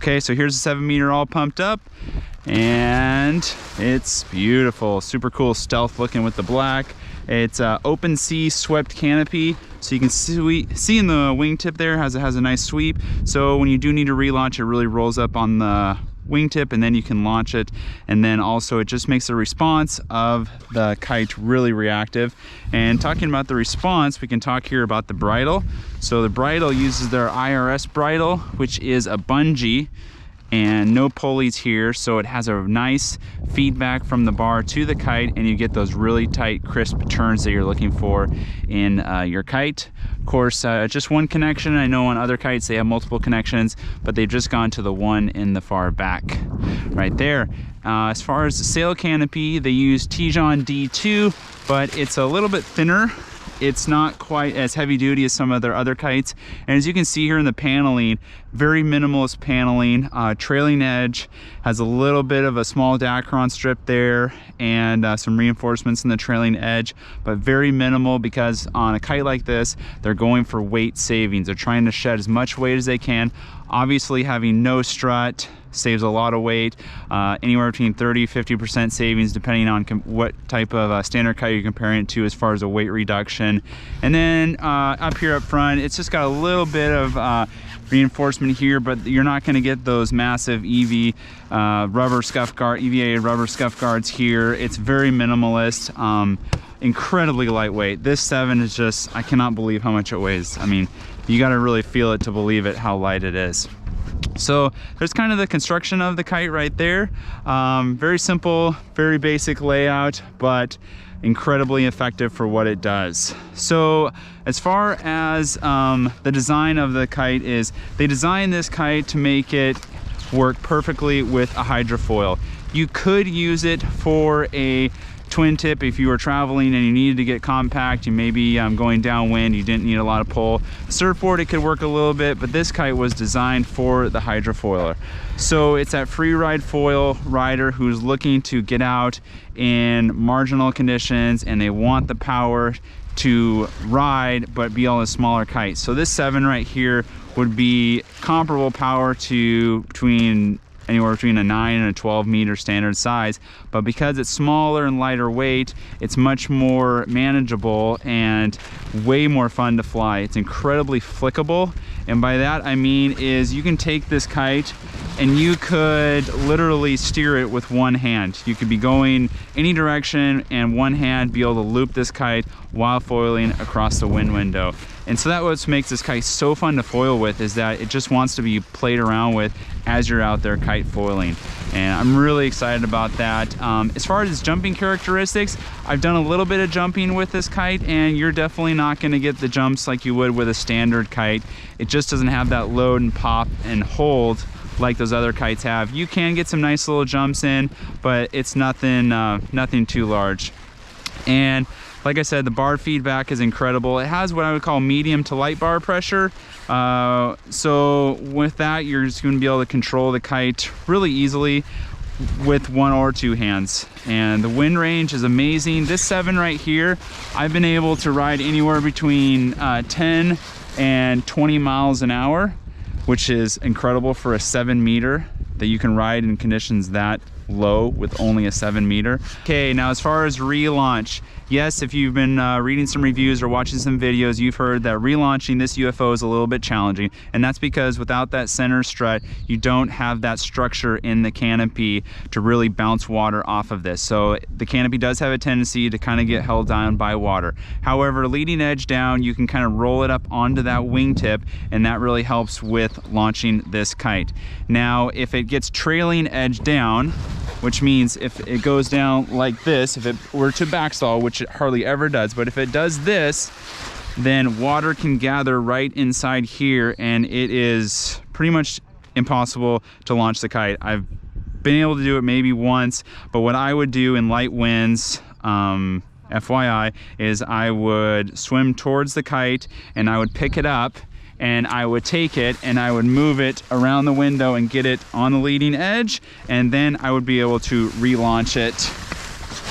Okay, so here's the 7 meter all pumped up, and it's beautiful. Super cool stealth looking with the black. It's open sea swept canopy, so you can see in the wingtip there has a nice sweep. So when you do need to relaunch, it really rolls up on the wingtip, and then you can launch it. And then also it just makes the response of the kite really reactive. And talking about the response, we can talk here about the bridle. So the bridle uses their IRS bridle, which is a bungee and no pulleys here, so it has a nice feedback from the bar to the kite, and you get those really tight, crisp turns that you're looking for in your kite. Of course, just one connection. I know on other kites they have multiple connections, but they've just gone to the one in the far back right there. As far as the sail canopy, they use Tijon D2, but it's a little bit thinner. It's not quite as heavy duty as some of their other kites. And as you can see here in the paneling, very minimalist paneling. Trailing edge has a little bit of a small Dacron strip there and some reinforcements in the trailing edge, but very minimal, because on a kite like this, they're going for weight savings. They're trying to shed as much weight as they can. Obviously, having no strut saves a lot of weight, anywhere between 30-50% savings depending on what type of standard kite you're comparing it to as far as a weight reduction. And then up here up front, it's just got a little bit of reinforcement here, but you're not going to get those massive EVA rubber scuff guards here. It's very minimalist, incredibly lightweight. This 7 is just, I cannot believe how much it weighs. I mean, you got to really feel it to believe it, how light it is. So there's kind of the construction of the kite right there. Very simple, very basic layout, but incredibly effective for what it does. So as far as the design of the kite is, they designed this kite to make it work perfectly with a hydrofoil. You could use it for a twin tip if you were traveling and you needed to get compact. You may be going downwind, you didn't need a lot of pull. Surfboard, it could work a little bit, but this kite was designed for the hydrofoiler. So it's that free ride foil rider who's looking to get out in marginal conditions and they want the power to ride but be on a smaller kite. So this 7 right here would be comparable power to anywhere between a 9 and a 12 meter standard size, but because it's smaller and lighter weight, it's much more manageable and way more fun to fly. It's incredibly flickable, and by that I mean is you can take this kite and you could literally steer it with one hand. You could be going any direction and one hand be able to loop this kite while foiling across the wind window. And so that's what makes this kite so fun to foil with, is that it just wants to be played around with as you're out there kite foiling. And I'm really excited about that. As far as its jumping characteristics, I've done a little bit of jumping with this kite, and you're definitely not going to get the jumps like you would with a standard kite. It just doesn't have that load and pop and hold like those other kites have. You can get some nice little jumps in, but it's nothing too large. And like I said, the bar feedback is incredible. It has what I would call medium to light bar pressure. So with that, you're just going to be able to control the kite really easily with 1 or 2 hands. And the wind range is amazing. This 7 right here, I've been able to ride anywhere between 10 and 20 miles an hour, which is incredible for a 7 meter that you can ride in conditions that low with only a 7 meter. Okay, now as far as relaunch, yes, if you've been reading some reviews or watching some videos, you've heard that relaunching this UFO is a little bit challenging, and that's because without that center strut, you don't have that structure in the canopy to really bounce water off of this. So the canopy does have a tendency to kind of get held down by water. However, leading edge down, you can kind of roll it up onto that wingtip, and that really helps with launching this kite. Now, if it gets trailing edge down, which means if it goes down like this, if it were to backstall, which it hardly ever does, but if it does this, then water can gather right inside here, and it is pretty much impossible to launch the kite. I've been able to do it maybe once, but what I would do in light winds, FYI, is I would swim towards the kite and I would pick it up, and I would take it and I would move it around the window and get it on the leading edge, and then I would be able to relaunch it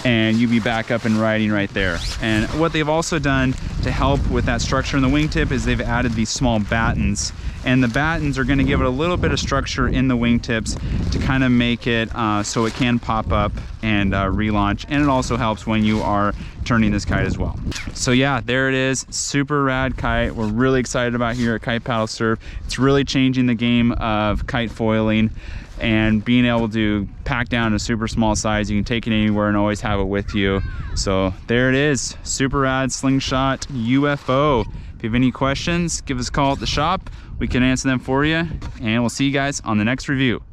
and you'd be back up and riding right there. And what they've also done to help with that structure in the wingtip is they've added these small battens, and the battens are going to give it a little bit of structure in the wingtips to kind of make it so it can pop up and relaunch, and it also helps when you are turning this kite as well. So yeah, there it is, super rad kite. We're really excited about here at Kite Paddle Surf. It's really changing the game of kite foiling and being able to pack down a super small size. You can take it anywhere and always have it with you. So there it is, super rad Slingshot UFO. If you have any questions, give us a call at the shop. We can answer them for you, and we'll see you guys on the next review.